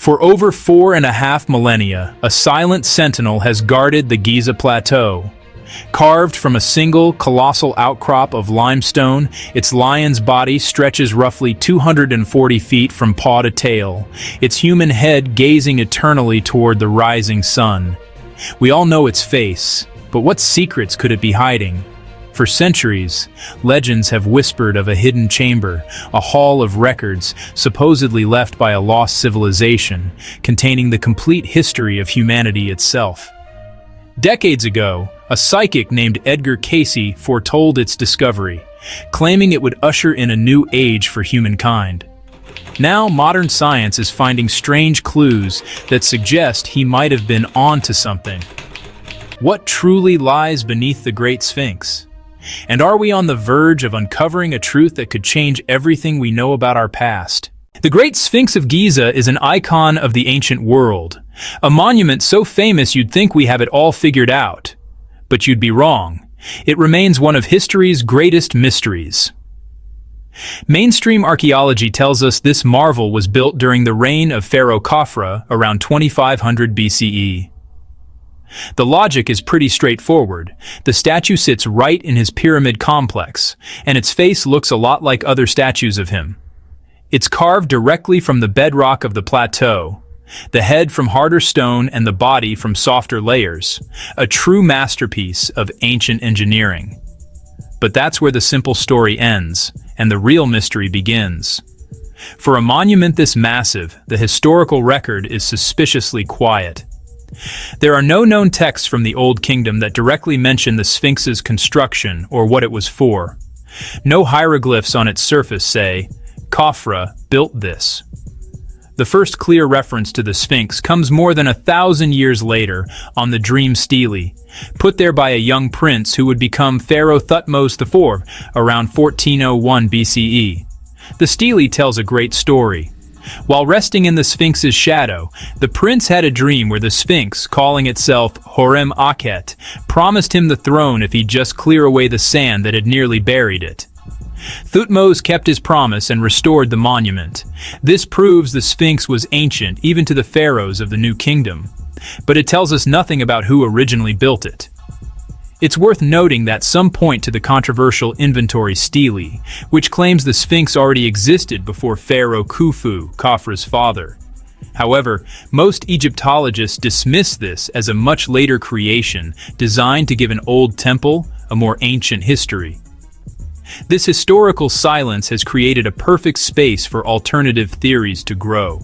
For over 4.5 millennia, a silent sentinel has guarded the Giza Plateau. Carved from a single, colossal outcrop of limestone, its lion's body stretches roughly 240 feet from paw to tail, its human head gazing eternally toward the rising sun. We all know its face, but what secrets could it be hiding? For centuries, legends have whispered of a hidden chamber, a hall of records supposedly left by a lost civilization, containing the complete history of humanity itself. Decades ago, a psychic named Edgar Cayce foretold its discovery, claiming it would usher in a new age for humankind. Now, modern science is finding strange clues that suggest he might have been onto something. What truly lies beneath the Great Sphinx? And are we on the verge of uncovering a truth that could change everything we know about our past? The Great Sphinx of Giza is an icon of the ancient world, a monument so famous you'd think we have it all figured out. But you'd be wrong. It remains one of history's greatest mysteries. Mainstream archaeology tells us this marvel was built during the reign of Pharaoh Khafra around 2500 BCE. The logic is pretty straightforward. The statue sits right in his pyramid complex, and its face looks a lot like other statues of him. It's carved directly from the bedrock of the plateau, the head from harder stone and the body from softer layers, a true masterpiece of ancient engineering. But that's where the simple story ends, and the real mystery begins. For a monument this massive, the historical record is suspiciously quiet. There are no known texts from the Old Kingdom that directly mention the Sphinx's construction or what it was for. No hieroglyphs on its surface say, Khafra built this. The first clear reference to the Sphinx comes more than 1,000 years later on the Dream Stele, put there by a young prince who would become Pharaoh Thutmose IV around 1401 BCE. The stele tells a great story. While resting in the Sphinx's shadow, the prince had a dream where the Sphinx, calling itself Horem Akhet, promised him the throne if he'd just clear away the sand that had nearly buried it. Thutmose kept his promise and restored the monument. This proves the Sphinx was ancient even to the pharaohs of the New Kingdom, but it tells us nothing about who originally built it. It's worth noting that some point to the controversial inventory stele, which claims the Sphinx already existed before Pharaoh Khufu, Khafra's father. However, most Egyptologists dismiss this as a much later creation designed to give an old temple a more ancient history. This historical silence has created a perfect space for alternative theories to grow.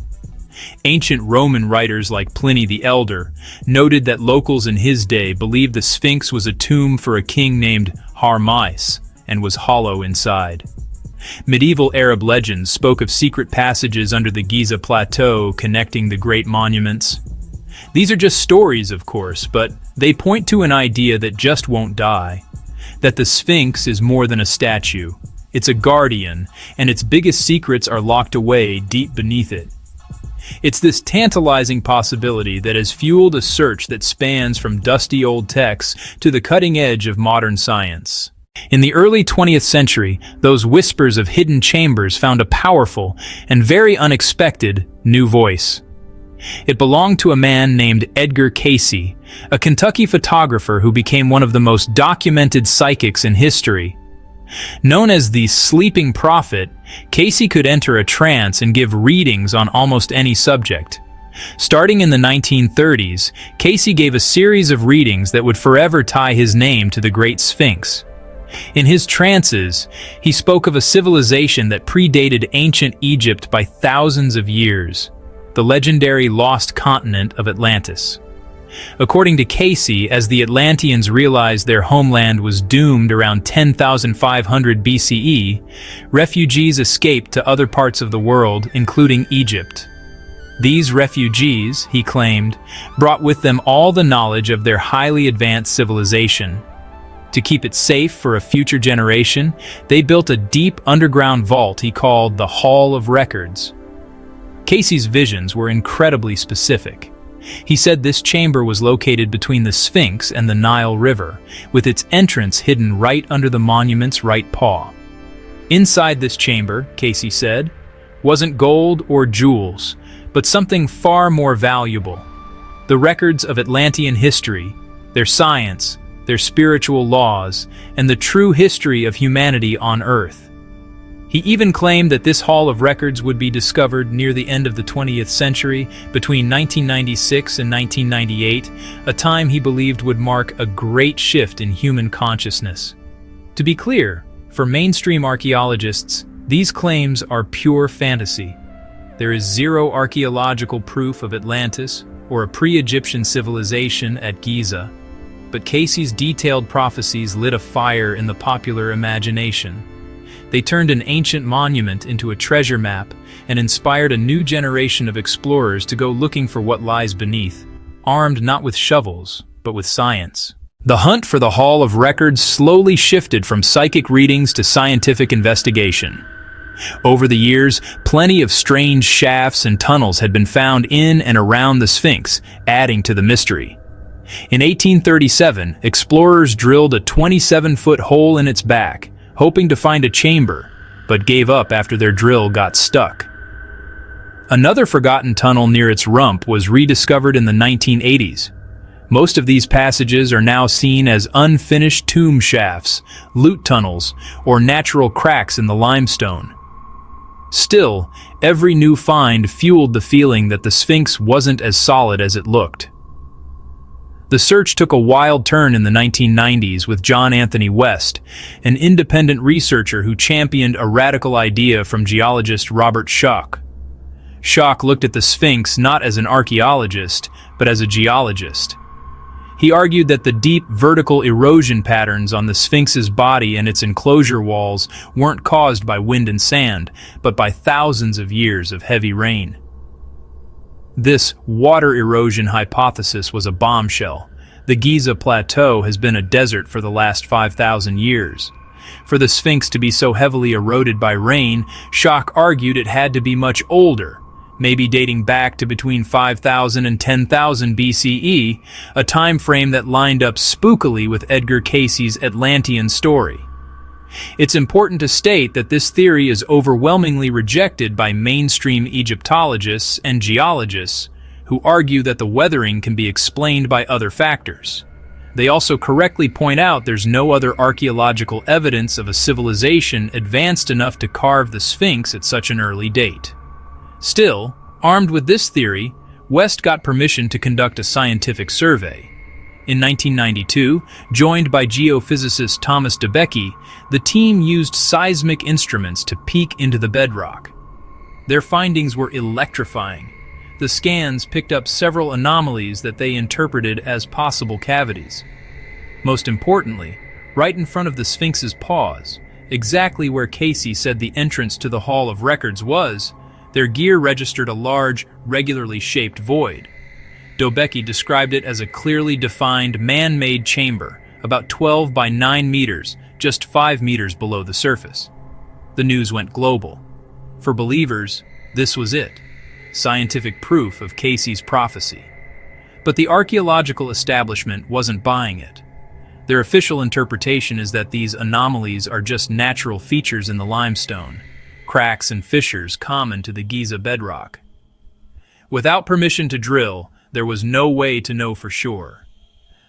Ancient Roman writers like Pliny the Elder noted that locals in his day believed the Sphinx was a tomb for a king named Harmais and was hollow inside. Medieval Arab legends spoke of secret passages under the Giza Plateau connecting the great monuments. These are just stories, of course, but they point to an idea that just won't die. That the Sphinx is more than a statue. It's a guardian, and its biggest secrets are locked away deep beneath it. It's this tantalizing possibility that has fueled a search that spans from dusty old texts to the cutting edge of modern science. In the early 20th century, those whispers of hidden chambers found a powerful and very unexpected new voice. It belonged to a man named Edgar Cayce, a Kentucky photographer who became one of the most documented psychics in history. Known as the Sleeping Prophet, Cayce could enter a trance and give readings on almost any subject. Starting in the 1930s, Cayce gave a series of readings that would forever tie his name to the Great Sphinx. In his trances, he spoke of a civilization that predated ancient Egypt by thousands of years, the legendary lost continent of Atlantis. According to Cayce, as the Atlanteans realized their homeland was doomed around 10,500 BCE, refugees escaped to other parts of the world, including Egypt. These refugees, he claimed, brought with them all the knowledge of their highly advanced civilization. To keep it safe for a future generation, they built a deep underground vault he called the Hall of Records. Cayce's visions were incredibly specific. He said this chamber was located between the Sphinx and the Nile River, with its entrance hidden right under the monument's right paw. Inside this chamber, Cayce said, wasn't gold or jewels, but something far more valuable: the records of Atlantean history, their science, their spiritual laws, and the true history of humanity on Earth. He even claimed that this haul of records would be discovered near the end of the 20th century, between 1996 and 1998, a time he believed would mark a great shift in human consciousness. To be clear, for mainstream archaeologists, these claims are pure fantasy. There is zero archaeological proof of Atlantis or a pre-Egyptian civilization at Giza, but Casey's detailed prophecies lit a fire in the popular imagination. They turned an ancient monument into a treasure map and inspired a new generation of explorers to go looking for what lies beneath, armed not with shovels, but with science. The hunt for the Hall of Records slowly shifted from psychic readings to scientific investigation. Over the years, plenty of strange shafts and tunnels had been found in and around the Sphinx, adding to the mystery. In 1837, explorers drilled a 27-foot hole in its back, hoping to find a chamber, but gave up after their drill got stuck. Another forgotten tunnel near its rump was rediscovered in the 1980s. Most of these passages are now seen as unfinished tomb shafts, loot tunnels, or natural cracks in the limestone. Still, every new find fueled the feeling that the Sphinx wasn't as solid as it looked. The search took a wild turn in the 1990s with John Anthony West, an independent researcher who championed a radical idea from geologist Robert Schoch. Schoch looked at the Sphinx not as an archaeologist, but as a geologist. He argued that the deep vertical erosion patterns on the Sphinx's body and its enclosure walls weren't caused by wind and sand, but by thousands of years of heavy rain. This water erosion hypothesis was a bombshell. The Giza Plateau has been a desert for the last 5,000 years. For the Sphinx to be so heavily eroded by rain, Schoch argued it had to be much older, maybe dating back to between 5,000 and 10,000 BCE, a time frame that lined up spookily with Edgar Cayce's Atlantean story. It's important to state that this theory is overwhelmingly rejected by mainstream Egyptologists and geologists who argue that the weathering can be explained by other factors. They also correctly point out there's no other archaeological evidence of a civilization advanced enough to carve the Sphinx at such an early date. Still, armed with this theory, West got permission to conduct a scientific survey. In 1992, joined by geophysicist Thomas Debicki, the team used seismic instruments to peek into the bedrock. Their findings were electrifying. The scans picked up several anomalies that they interpreted as possible cavities. Most importantly, right in front of the Sphinx's paws, exactly where Cayce said the entrance to the Hall of Records was, their gear registered a large, regularly shaped void. Dobecki described it as a clearly defined man-made chamber, about 12 by 9 meters, just 5 meters below the surface. The news went global. For believers, this was it, scientific proof of Cayce's prophecy. But the archaeological establishment wasn't buying it. Their official interpretation is that these anomalies are just natural features in the limestone, cracks and fissures common to the Giza bedrock. Without permission to drill, there was no way to know for sure.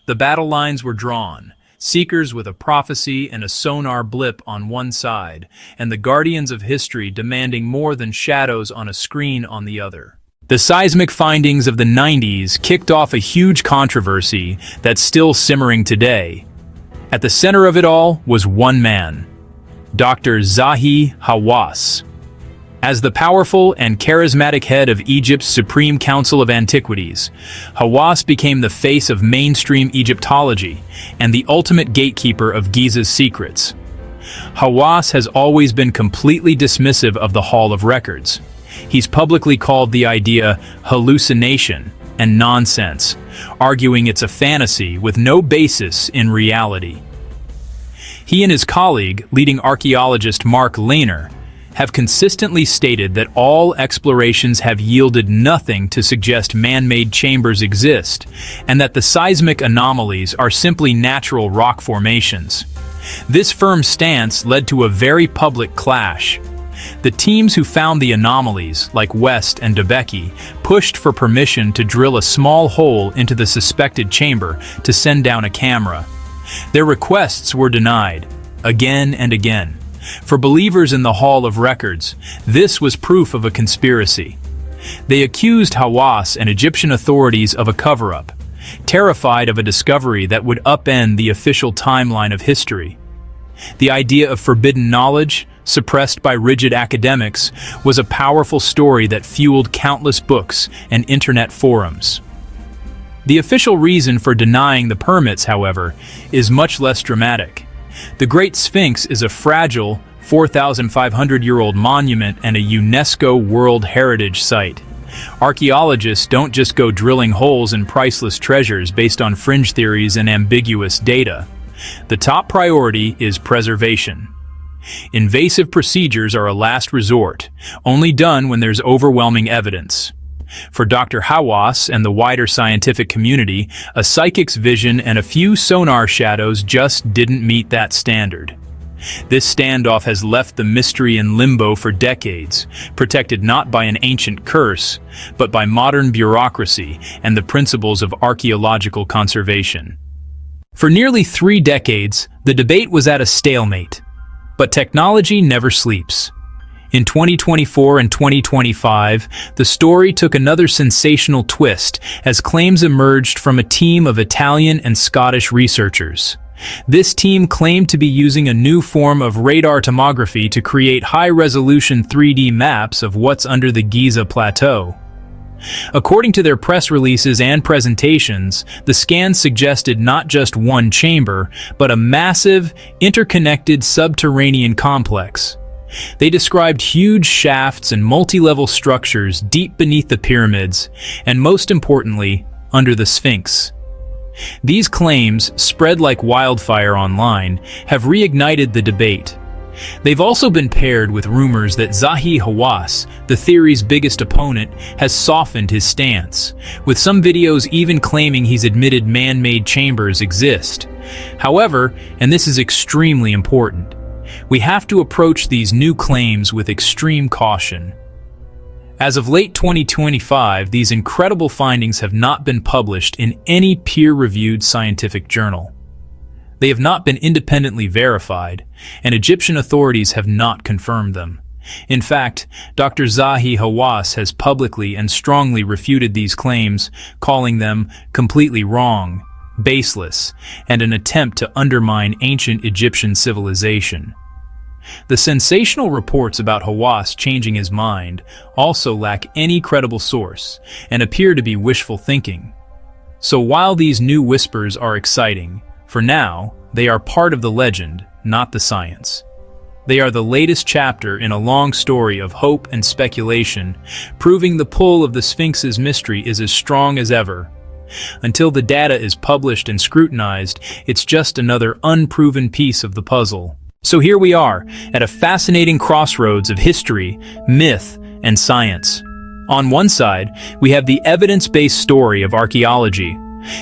The battle lines were drawn, seekers with a prophecy and a sonar blip on one side, and the guardians of history demanding more than shadows on a screen on the other. The seismic findings of the 90s kicked off a huge controversy that's still simmering today. At the center of it all was one man, Dr. Zahi Hawass. As the powerful and charismatic head of Egypt's Supreme Council of Antiquities, Hawass became the face of mainstream Egyptology and the ultimate gatekeeper of Giza's secrets. Hawass has always been completely dismissive of the Hall of Records. He's publicly called the idea hallucination and nonsense, arguing it's a fantasy with no basis in reality. He and his colleague, leading archaeologist Mark Lehner, have consistently stated that all explorations have yielded nothing to suggest man-made chambers exist, and that the seismic anomalies are simply natural rock formations. This firm stance led to a very public clash. The teams who found the anomalies, like West and Debicki, pushed for permission to drill a small hole into the suspected chamber to send down a camera. Their requests were denied, again and again. For believers in the Hall of Records, this was proof of a conspiracy. They accused Hawass and Egyptian authorities of a cover-up, terrified of a discovery that would upend the official timeline of history. The idea of forbidden knowledge, suppressed by rigid academics, was a powerful story that fueled countless books and internet forums. The official reason for denying the permits, however, is much less dramatic. The Great Sphinx is a fragile, 4,500-year-old monument and a UNESCO World Heritage Site. Archaeologists don't just go drilling holes in priceless treasures based on fringe theories and ambiguous data. The top priority is preservation. Invasive procedures are a last resort, only done when there's overwhelming evidence. For Dr. Hawass and the wider scientific community, a psychic's vision and a few sonar shadows just didn't meet that standard. This standoff has left the mystery in limbo for decades, protected not by an ancient curse, but by modern bureaucracy and the principles of archaeological conservation. For nearly 3 decades, the debate was at a stalemate. But technology never sleeps. In 2024 and 2025, the story took another sensational twist as claims emerged from a team of Italian and Scottish researchers. This team claimed to be using a new form of radar tomography to create high-resolution 3D maps of what's under the Giza Plateau. According to their press releases and presentations, the scans suggested not just one chamber, but a massive, interconnected subterranean complex. They described huge shafts and multi-level structures deep beneath the pyramids, and most importantly, under the Sphinx. These claims, spread like wildfire online, have reignited the debate. They've also been paired with rumors that Zahi Hawass, the theory's biggest opponent, has softened his stance, with some videos even claiming he's admitted man-made chambers exist. However, and this is extremely important, we have to approach these new claims with extreme caution. As of late 2025, these incredible findings have not been published in any peer-reviewed scientific journal. They have not been independently verified, and Egyptian authorities have not confirmed them. In fact, Dr. Zahi Hawass has publicly and strongly refuted these claims, calling them completely wrong, baseless, and an attempt to undermine ancient Egyptian civilization. The sensational reports about Hawass changing his mind also lack any credible source and appear to be wishful thinking. So while these new whispers are exciting, for now, they are part of the legend, not the science. They are the latest chapter in a long story of hope and speculation, proving the pull of the Sphinx's mystery is as strong as ever. Until the data is published and scrutinized, it's just another unproven piece of the puzzle. So here we are, at a fascinating crossroads of history, myth, and science. On one side, we have the evidence-based story of archaeology,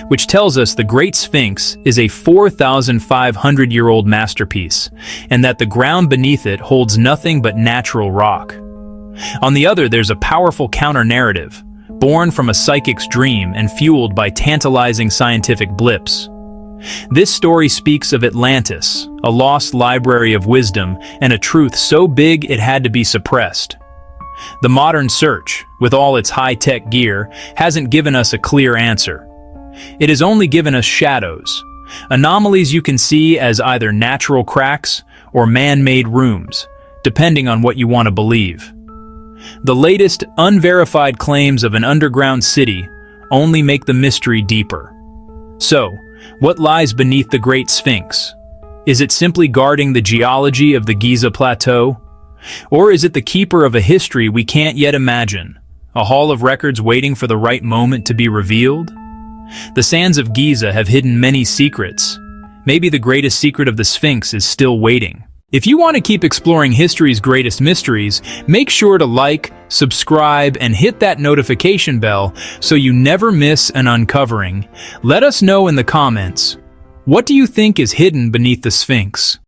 which tells us the Great Sphinx is a 4,500-year-old masterpiece, and that the ground beneath it holds nothing but natural rock. On the other, there's a powerful counter-narrative, born from a psychic's dream and fueled by tantalizing scientific blips. This story speaks of Atlantis, a lost library of wisdom and a truth so big it had to be suppressed. The modern search, with all its high-tech gear, hasn't given us a clear answer. It has only given us shadows, anomalies you can see as either natural cracks or man-made rooms, depending on what you want to believe. The latest, unverified claims of an underground city only make the mystery deeper. So, what lies beneath the Great Sphinx? Is it simply guarding the geology of the Giza Plateau? Or is it the keeper of a history we can't yet imagine, a hall of records waiting for the right moment to be revealed? The sands of Giza have hidden many secrets. Maybe the greatest secret of the Sphinx is still waiting. If you want to keep exploring history's greatest mysteries, make sure to like, subscribe, and hit that notification bell so you never miss an uncovering. Let us know in the comments, what do you think is hidden beneath the Sphinx?